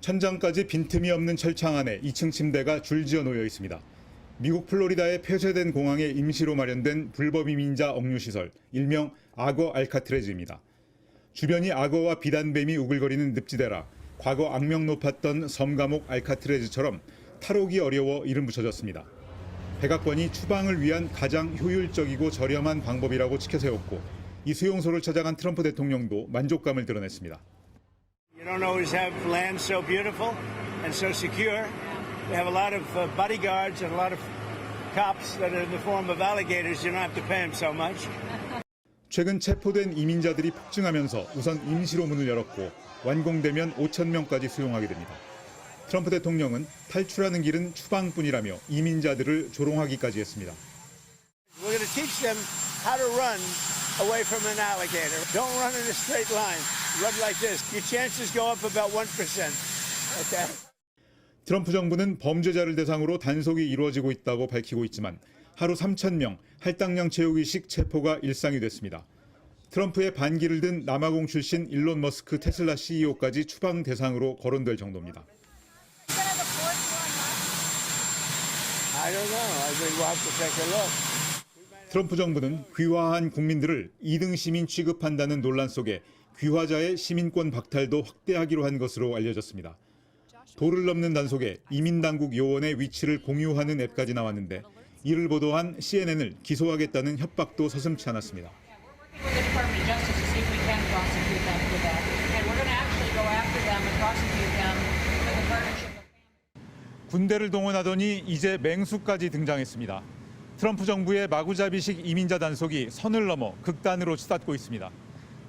천장까지 빈틈이 없는 철창 안에 2층 침대가 줄지어 놓여 있습니다. 미국 플로리다의 폐쇄된 공항에 임시로 마련된 불법 이민자 억류시설, 일명 악어 알카트레즈입니다. 주변이 악어와 비단뱀이 우글거리는 늪지대라 과거 악명 높았던 섬 감옥 알카트레즈처럼 탈옥이 어려워 이름 붙여졌습니다. 백악관이 추방을 위한 가장 효율적이고 저렴한 방법이라고 치켜세웠고 이 수용소를 찾아간 트럼프 대통령도 만족감을 드러냈습니다. You don't always have land so beautiful and so secure. We have a lot of bodyguards and a lot of cops that are in the form of alligators. You don't have to pay them so much. 최근 체포된 이민자들이 폭증하면서 우선 임시로 문을 열었고 완공되면 5천 명까지 수용하게 됩니다. 트럼프 대통령은 탈출하는 길은 추방뿐이라며 이민자들을 조롱하기까지 했습니다. We're going to teach them how to run away from an alligator. Don't run in a straight line. Run like this. Your chances go up about 1%. Okay? 트럼프 정부는 범죄자를 대상으로 단속이 이루어지고 있다고 밝히고 있지만 하루 3,000명 할당량 채우기식 체포가 일상이 됐습니다. 트럼프의 반기를 든 남아공 출신 일론 머스크 테슬라 CEO까지 추방 대상으로 거론될 정도입니다. I don't know. I think we'll have to take a look. 트럼프 정부는 귀화한 국민들을 2등 시민 취급한다는 논란 속에 귀화자의 시민권 박탈도 확대하기로 한 것으로 알려졌습니다. 도를 넘는 단속에 이민당국 요원의 위치를 공유하는 앱까지 나왔는데 이를 보도한 CNN을 기소하겠다는 협박도 서슴지 않았습니다. 군대를 동원하더니 이제 맹수까지 등장했습니다. 트럼프 정부의 마구잡이식 이민자 단속이 선을 넘어 극단으로 치닫고 있습니다.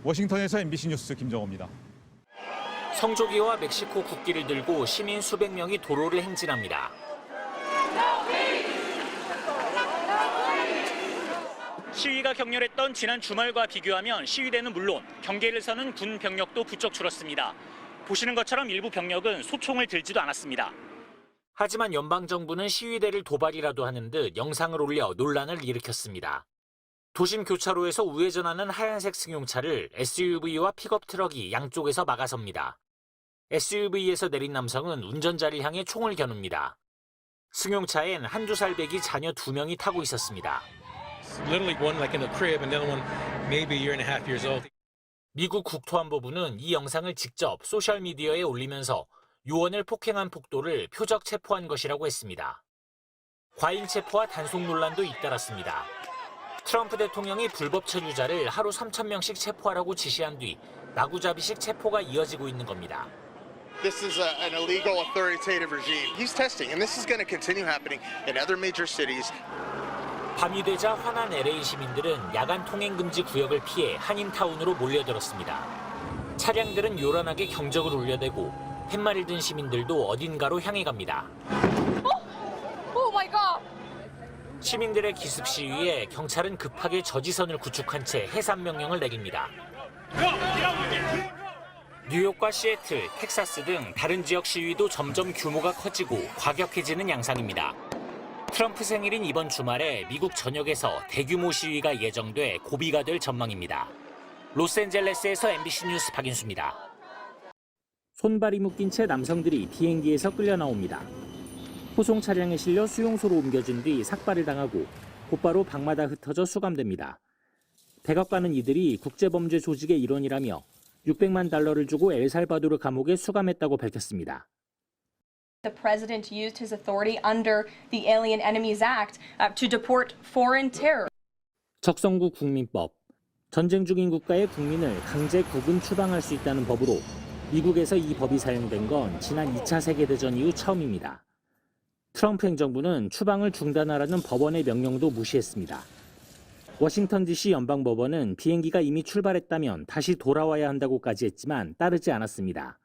워싱턴에서 MBC 뉴스 김정호입니다. 성조기와 멕시코 국기를 들고 시민 수백 명이 도로를 행진합니다. 시위가 격렬했던 지난 주말과 비교하면 시위대는 물론 경계를 서는 군 병력도 부쩍 줄었습니다. 보시는 것처럼 일부 병력은 소총을 들지도 않았습니다. 하지만 연방정부는 시위대를 도발이라도 하는 듯 영상을 올려 논란을 일으켰습니다. 도심 교차로에서 우회전하는 하얀색 승용차를 SUV와 픽업 트럭이 양쪽에서 막아섭니다. SUV에서 내린 남성은 운전자를 향해 총을 겨눕니다. 승용차엔 한두 살 배기 자녀 2명이 타고 있었습니다. 미국 국토안보부는 이 영상을 직접 소셜미디어에 올리면서 요원을 폭행한 폭도를 표적 체포한 것이라고 했습니다. 과잉 체포와 단속 논란도 잇따랐습니다. 트럼프 대통령이 불법 체류자를 하루 3,000명씩 체포하라고 지시한 뒤 마구잡이식 체포가 이어지고 있는 겁니다. This is an illegal authoritative regime. He's testing, and this is going to continue happening in other major cities. 밤이 되자 화난 LA 시민들은 야간 통행 금지 구역을 피해 한인타운으로 몰려들었습니다. 차량들은 요란하게 경적을 울려대고 팻말을 든 시민들도 어딘가로 향해 갑니다. Oh my God! 시민들의 기습 시위에 경찰은 급하게 저지선을 구축한 채 해산 명령을 내립니다. 뉴욕과 시애틀, 텍사스 등 다른 지역 시위도 점점 규모가 커지고 과격해지는 양상입니다. 트럼프 생일인 이번 주말에 미국 전역에서 대규모 시위가 예정돼 고비가 될 전망입니다. 로스앤젤레스에서 MBC 뉴스 박인수입니다. 손발이 묶인 채 남성들이 비행기에서 끌려 나옵니다. 호송 차량에 실려 수용소로 옮겨진 뒤 삭발을 당하고 곧바로 방마다 흩어져 수감됩니다. 백악관은 이들이 국제범죄 조직의 일원이라며 $600만 주고 엘살바도르 감옥에 수감했다고 밝혔습니다. The president used his authority under the Alien Enemies Act to deport foreign terror. 적성국 국민법, 전쟁 중인 국가의 국민을 강제 구금 추방할 수 있다는 법으로 미국에서 이 법이 사용된 건 지난 2차 세계대전 이후 처음입니다. 트럼프 행정부는 추방을 중단하라는 법원의 명령도 무시했습니다. 워싱턴 DC 연방법원은 비행기가 이미 출발했다면 다시 돌아와야 한다고까지 했지만 따르지 않았습니다.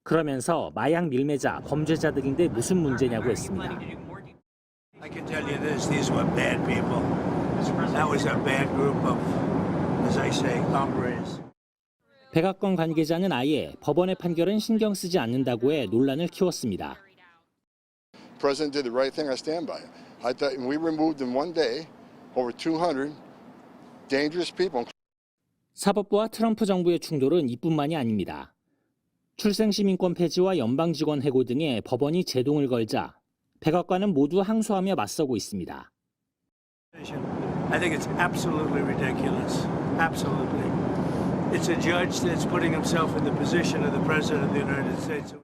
그러면서 마약 밀매자, 범죄자 등인데 무슨 문제냐고 했습니다. I can tell you this, these were bad people. That was a bad group of, as I say, hombres. 백악관 관계자는 아예 법원의 판결은 신경 쓰지 않는다고 해 논란을 키웠습니다. The president did the right thing. I stand by it. I thought we removed in one day over 200 dangerous people. 사법부와 트럼프 정부의 충돌은 이뿐만이 아닙니다. 출생시민권 폐지와 연방직원 해고 등의 법원이 제동을 걸자 백악관은 모두 항소하며 맞서고 있습니다. I think it's absolutely ridiculous. Absolutely. It's a judge that's putting himself in the position of the President of the United States.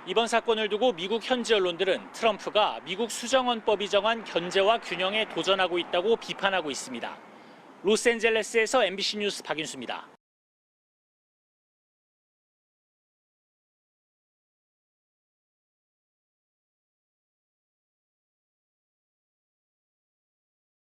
이번 사건을 두고 미국 현지 언론들은 트럼프가 미국 수정헌법이 정한 견제와 균형에 도전하고 있다고 비판하고 있습니다. 로스앤젤레스에서 MBC 뉴스 박윤수입니다.